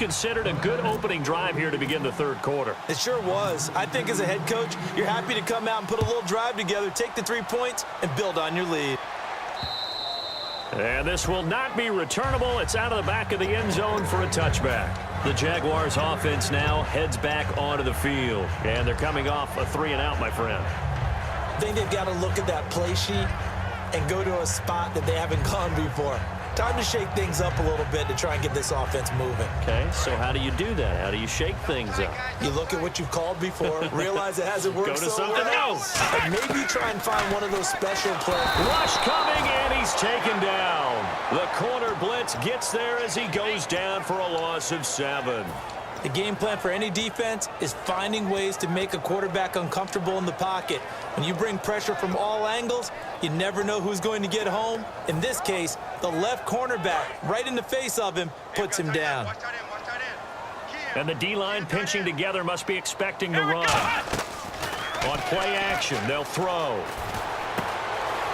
considered a good opening drive here to begin the third quarter. It sure was. I think as a head coach, you're happy to come out and put a little drive together, take the 3 points, and build on your lead. And this will not be returnable. It's out of the back of the end zone for a touchback. The Jaguars offense now heads back onto the field. And they're coming off a 3-and-out, my friend. I think they've got to look at that play sheet and go to a spot that they haven't gone before. Time to shake things up a little bit to try and get this offense moving. Okay, so how do you do that? How do you shake things up? You look at what you've called before, realize it hasn't worked so well. Go to something else. And maybe try and find one of those special plays. Rush coming, and he's taken down. The corner blitz gets there as he goes down for a loss of 7. The game plan for any defense is finding ways to make a quarterback uncomfortable in the pocket. When you bring pressure from all angles, you never know who's going to get home. In this case, the left cornerback, right in the face of him, puts him down. And the D-line pinching together must be expecting to run. On play action, they'll throw.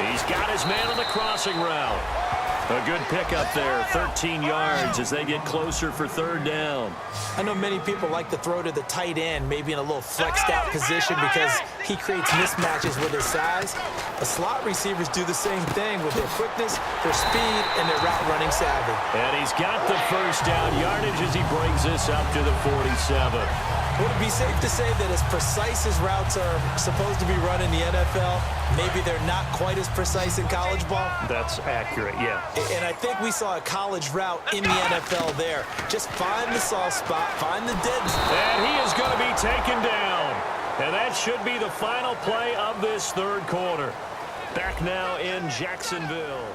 He's got his man on the crossing route. A good pickup there, 13 yards as they get closer for third down. I know many people like to throw to the tight end, maybe in a little flexed out position because he creates mismatches with his size. The slot receivers do the same thing with their quickness, their speed, and their route running savvy. And he's got the first down yardage as he brings this up to the 47. Would it be safe to say that as precise as routes are supposed to be run in the NFL, maybe they're not quite as precise in college ball? That's accurate, yeah. And I think we saw a college route in the NFL there. Just find the soft spot, find the dead zone. And he is going to be taken down. And that should be the final play of this third quarter. Back now in Jacksonville.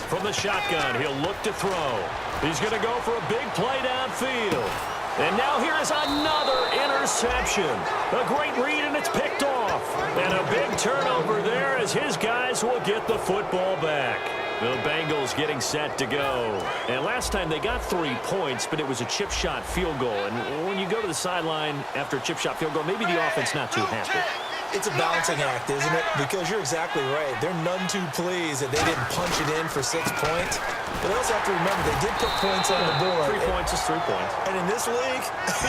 From the shotgun, he'll look to throw. He's going to go for a big play downfield. And now here is another interception. A great read, and it's picked off. And a big turnover there as his guys will get the football back. The Bengals getting set to go. And last time they got 3 points, but it was a chip shot field goal. And when you go to the sideline after a chip shot field goal, maybe the offense not too happy. It's a balancing act, isn't it? Because you're exactly right. They're none too pleased that they didn't punch it in for 6 points. But they also have to remember they did put points on the board. 3 points is 3 points. And in this league,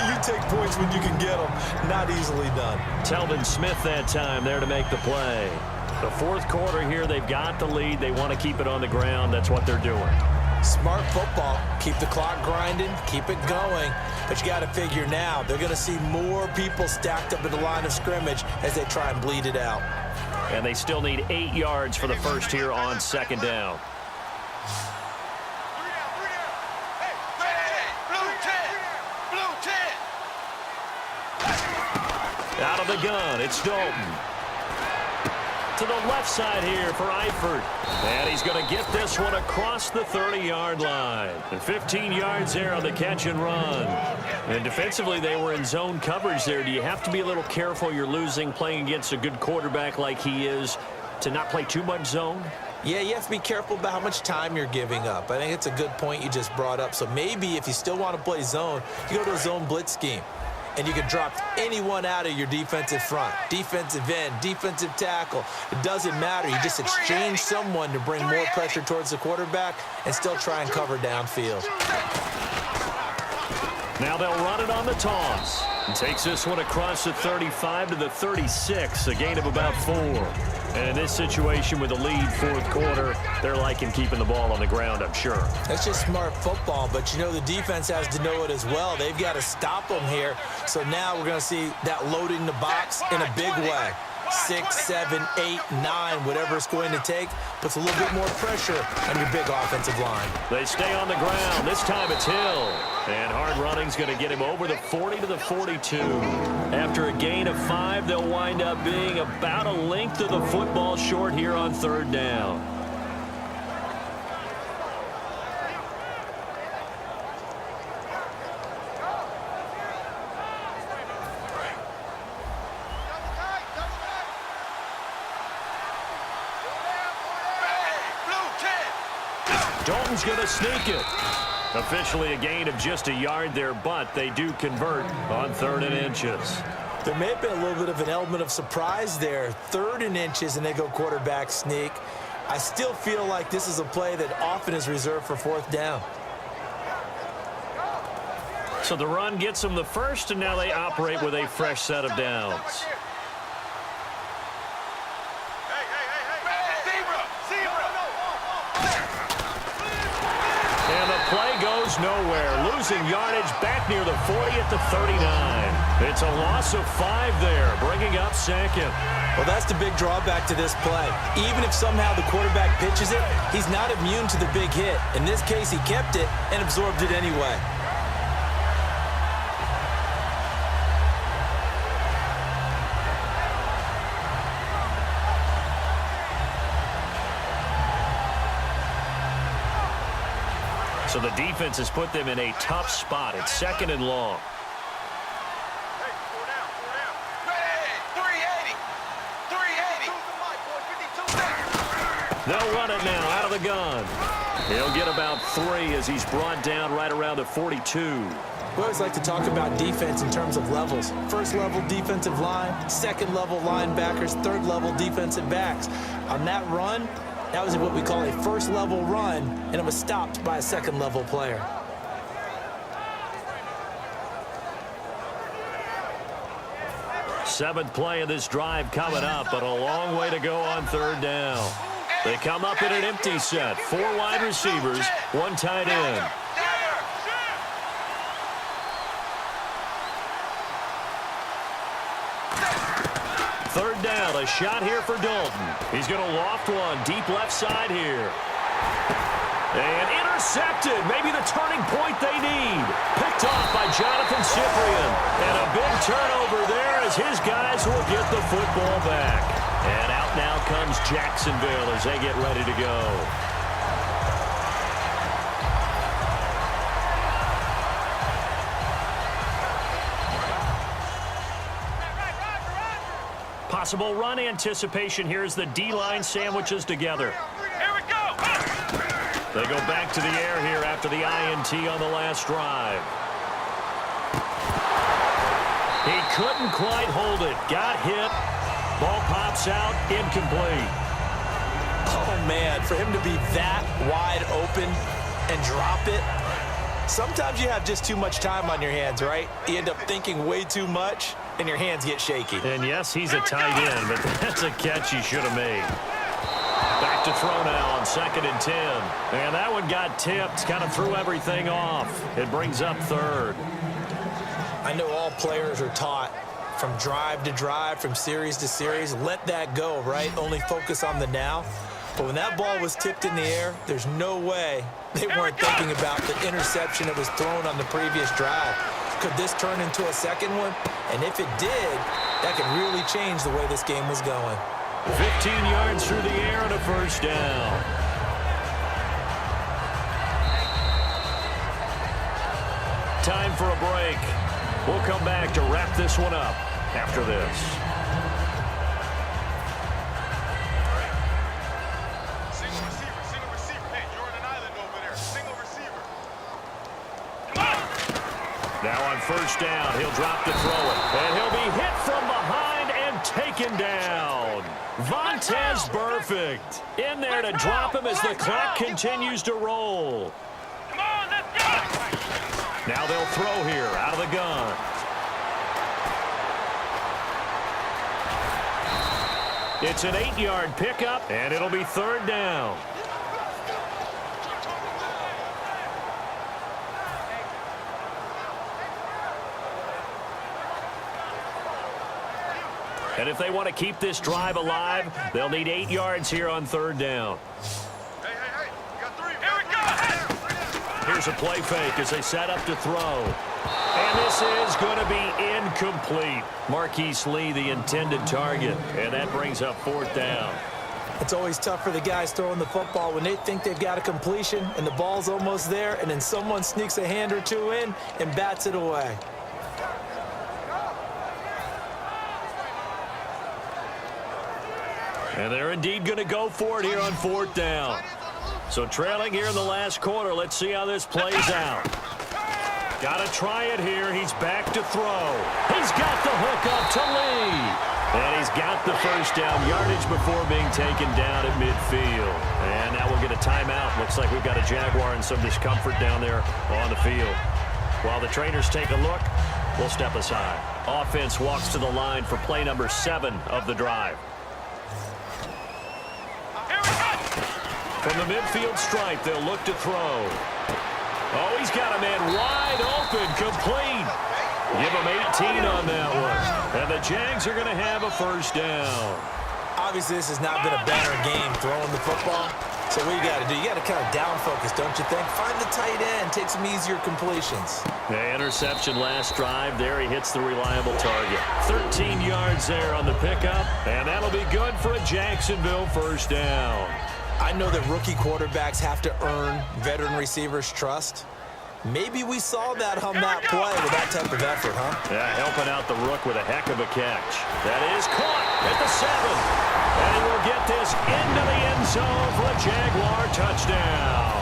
you take points when you can get them. Not easily done. Telvin Smith that time there to make the play. The fourth quarter here, they've got the lead. They want to keep it on the ground. That's what they're doing. Smart football. Keep the clock grinding. Keep it going. But you got to figure now, they're going to see more people stacked up at the line of scrimmage as they try and bleed it out. And they still need 8 yards for the first here on second down. Out of the gun, it's Dalton. To the left side here for Eifert. And he's going to get this one across the 30-yard line. And 15 yards there on the catch and run. And defensively, they were in zone coverage there. Do you have to be a little careful you're losing playing against a good quarterback like he is to not play too much zone? Yeah, you have to be careful about how much time you're giving up. I think it's a good point you just brought up. So maybe if you still want to play zone, you go to a zone blitz scheme. And you can drop anyone out of your defensive front, defensive end, defensive tackle. It doesn't matter. You just exchange someone to bring more pressure towards the quarterback and still try and cover downfield. Now they'll run it on the toss. And takes this one across the 35 to the 36, a gain of about 4. And in this situation with a lead fourth quarter, they're liking keeping the ball on the ground, I'm sure. That's just smart football, but you know the defense has to know it as well. They've got to stop them here. So now we're going to see that loading the box in a big way. 6, 7, 8, 9, whatever it's going to take, puts a little bit more pressure on your big offensive line. They stay on the ground. This time it's Hill. And hard running's going to get him over the 40 to the 42. After a gain of 5, they'll wind up being about a length of the football short here on third down. Dalton's going to sneak it. Officially a gain of just a yard there, but they do convert on 3rd and inches. There may have been a little bit of an element of surprise there. 3rd and inches, and they go quarterback sneak. I still feel like this is a play that often is reserved for 4th down. So the run gets them the first, and now they operate with a fresh set of downs. And the play goes nowhere. Losing yardage back near the 40 at the 39. It's a loss of 5 there, bringing up 2nd. Well, that's the big drawback to this play. Even if somehow the quarterback pitches it, he's not immune to the big hit. In this case, he kept it and absorbed it anyway. So the defense has put them in a tough spot. It's 2nd and long. They'll run it now out of the gun. He'll get about 3 as he's brought down right around the 42. We always like to talk about defense in terms of levels. 1st level defensive line, 2nd level linebackers, 3rd level defensive backs. On that run, that was what we call a 1st level run, and it was stopped by a 2nd level player. Seventh play of this drive coming up, but a long way to go on 3rd down. They come up in an empty set. 4 wide receivers, 1 tight end. Third down, a shot here for Dalton. He's going to loft one deep left side here. And intercepted. Maybe the turning point they need. Picked off by Jonathan Cyprien. And a big turnover there as his guys will get the football back. And out now comes Jacksonville as they get ready to go. Possible run anticipation here as the D-line sandwiches together. Here we go. They go back to the air here after the INT on the last drive. He couldn't quite hold it. Got hit. Ball pops out. Incomplete. Oh, man, for him to be that wide open and drop it. Sometimes you have just too much time on your hands, right? You end up thinking way too much, and your hands get shaky. And yes, he's a tight end, but that's a catch he should have made. Back to throw now on 2nd and 10. And that one got tipped, kind of threw everything off. It brings up 3rd. I know all players are taught from drive to drive, from series to series, let that go, right? Only focus on the now. But when that ball was tipped in the air, there's no way they weren't thinking about the interception that was thrown on the previous drive. Could this turn into a second one? And if it did, that could really change the way this game was going. 15 yards through the air and a first down. Time for a break. We'll come back to wrap this one up after this. Single receiver. Hey, you're on an island over there. Single receiver. Now on first down, he'll drop to throw it. And he'll be hit from behind and taken down. Vontaze Burfict in there to drop him as the clock continues to roll. Come on, let's go. Now they'll throw here out of the gun. It's an 8-yard pickup, and it'll be 3rd down. And if they want to keep this drive alive, they'll need 8 yards here on 3rd down. Hey, you got 3. Here we go. Here's a play fake as they set up to throw. And this is going to be incomplete. Marquise Lee, the intended target, and that brings up 4th down. It's always tough for the guys throwing the football when they think they've got a completion and the ball's almost there, and then someone sneaks a hand or two in and bats it away. And they're indeed going to go for it here on 4th down. So trailing here in the last quarter. Let's see how this plays out. Got to try it here. He's back to throw. He's got the hook up to Lee. And he's got the first down, yardage before being taken down at midfield. And now we'll get a timeout. Looks like we've got a Jaguar in some discomfort down there on the field. While the trainers take a look, we'll step aside. Offense walks to the line for play number 7 of the drive. From the midfield stripe, they'll look to throw. Oh, he's got a man wide open, complete. Give him 18 on that one. And the Jags are going to have a first down. Obviously, this has not been a better game throwing the football. So what you got to do, you got to kind of down focus, don't you think? Find the tight end, take some easier completions. The interception last drive. There he hits the reliable target. 13 yards there on the pickup. And that'll be good for a Jacksonville first down. I know that rookie quarterbacks have to earn veteran receivers' trust. Maybe we saw that on that play with that type of effort, huh? Yeah, helping out the rook with a heck of a catch. That is caught at the 7. And he will get this into the end zone for a Jaguar touchdown.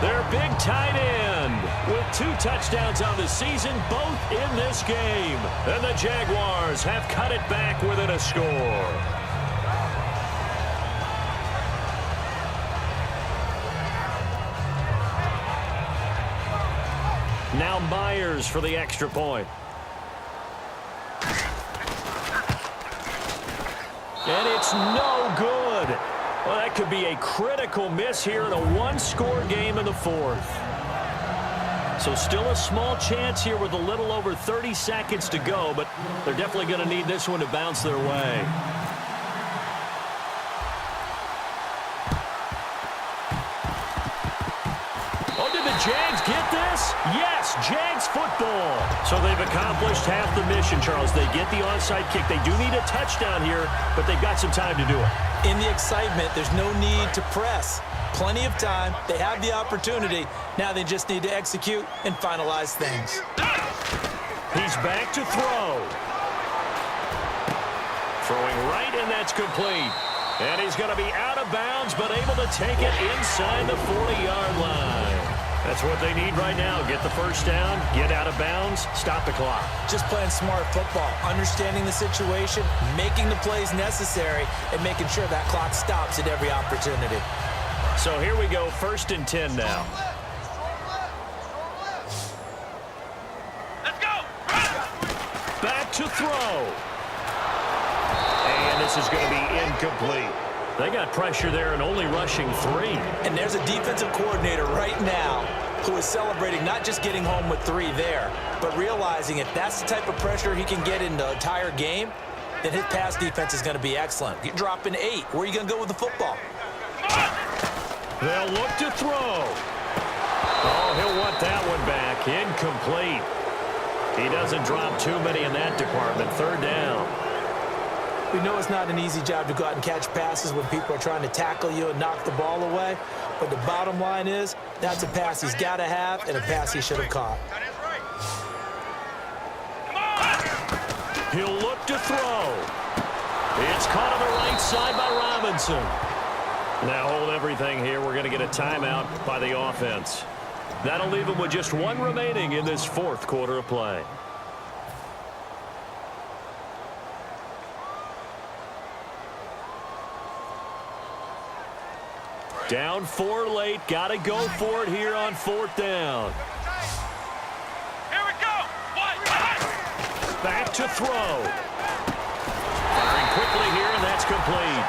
Their big tight end with 2 touchdowns on the season, both in this game. And the Jaguars have cut it back within a score. Now Myers for the extra point. And it's no good. Well, that could be a critical miss here in a 1-score game in the 4th. So still a small chance here with a little over 30 seconds to go, but they're definitely going to need this one to bounce their way. Jags get this? Yes, Jags football. So they've accomplished half the mission, Charles. They get the onside kick. They do need a touchdown here, but they've got some time to do it. In the excitement, there's no need to press. Plenty of time. They have the opportunity. Now they just need to execute and finalize things. He's back to throw. Throwing right, and that's complete. And he's going to be out of bounds, but able to take it inside the 40-yard line. That's what they need right now. Get the first down, get out of bounds, stop the clock. Just playing smart football, understanding the situation, making the plays necessary, and making sure that clock stops at every opportunity. So here we go, 1st and 10 now. Let's go. Back to throw. And this is going to be incomplete. They got pressure there and only rushing 3. And there's a defensive coordinator right now who is celebrating not just getting home with 3 there, but realizing if that's the type of pressure he can get in the entire game, then his pass defense is going to be excellent. You're dropping 8. Where are you going to go with the football? They'll look to throw. Oh, he'll want that one back. Incomplete. He doesn't drop too many in that department. 3rd down. We know it's not an easy job to go out and catch passes when people are trying to tackle you and knock the ball away. But the bottom line is, that's a pass he's got to have and a pass he should have caught. He'll look to throw. It's caught on the right side by Robinson. Now hold everything here. We're going to get a timeout by the offense. That'll leave him with just 1 remaining in this 4th quarter of play. Down 4 late. Got to go for it here on 4th down. Here we go. Back to throw. Firing quickly here, and that's complete.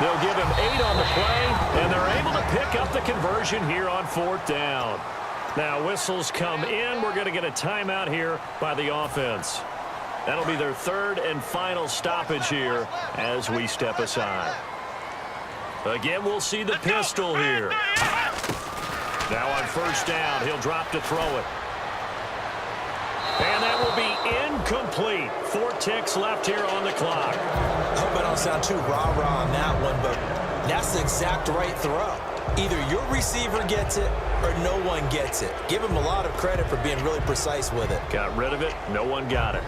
They'll give him 8 on the play, and they're able to pick up the conversion here on 4th down. Now whistles come in. We're going to get a timeout here by the offense. That'll be their 3rd and final stoppage here as we step aside. Again, we'll see the pistol here. Now on 1st down, he'll drop to throw it. And that will be incomplete. 4 ticks left here on the clock. I hope I don't sound too rah-rah on that one, but that's the exact right throw. Either your receiver gets it or no one gets it. Give him a lot of credit for being really precise with it. Got rid of it. No one got it.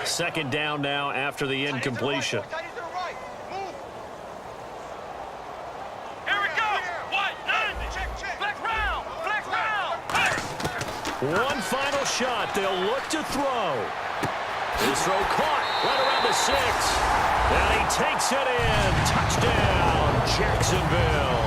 Second down now after the incompletion. Here we go. What? Check. Flex round. One final shot. They'll look to throw. His throw caught right around the 6. And he takes it in. Touchdown, Jacksonville.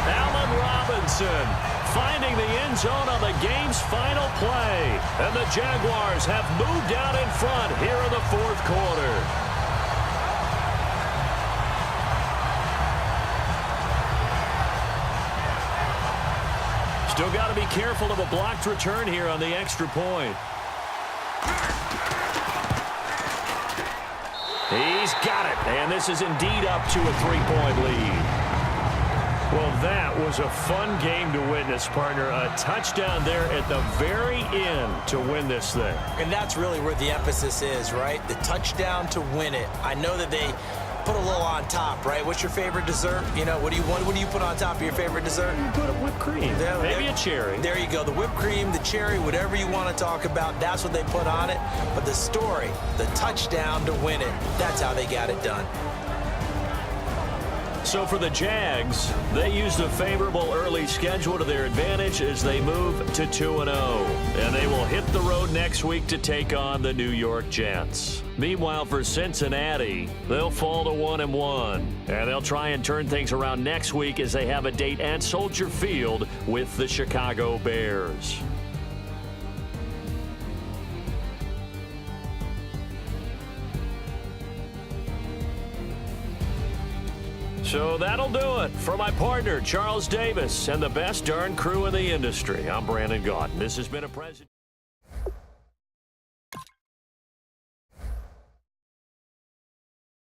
Allen Robinson finding the end zone on the game's final play. And the Jaguars have moved out in front here in the fourth quarter. Still got to be careful of a blocked return here on the extra point. He's got it, and this is indeed up to a 3-point lead. Well, that was a fun game to witness, partner. A touchdown there at the very end to win this thing. And that's really where the emphasis is, right? The touchdown to win it. I know that they put a little on top, right? What's your favorite dessert? You know, what do you put on top of your favorite dessert? You put whipped cream. Maybe a cherry. There you go. The whipped cream, the cherry, whatever you want to talk about, that's what they put on it. But the story, the touchdown to win it, that's how they got it done. So for the Jags, they used a favorable early schedule to their advantage as they move to 2-0. And they will hit the road next week to take on the New York Jets. Meanwhile, for Cincinnati, they'll fall to 1-1. And they'll try and turn things around next week as they have a date at Soldier Field with the Chicago Bears. So that'll do it. For my partner, Charles Davis, and the best darn crew in the industry, I'm Brandon Gaudin. This has been a presentation.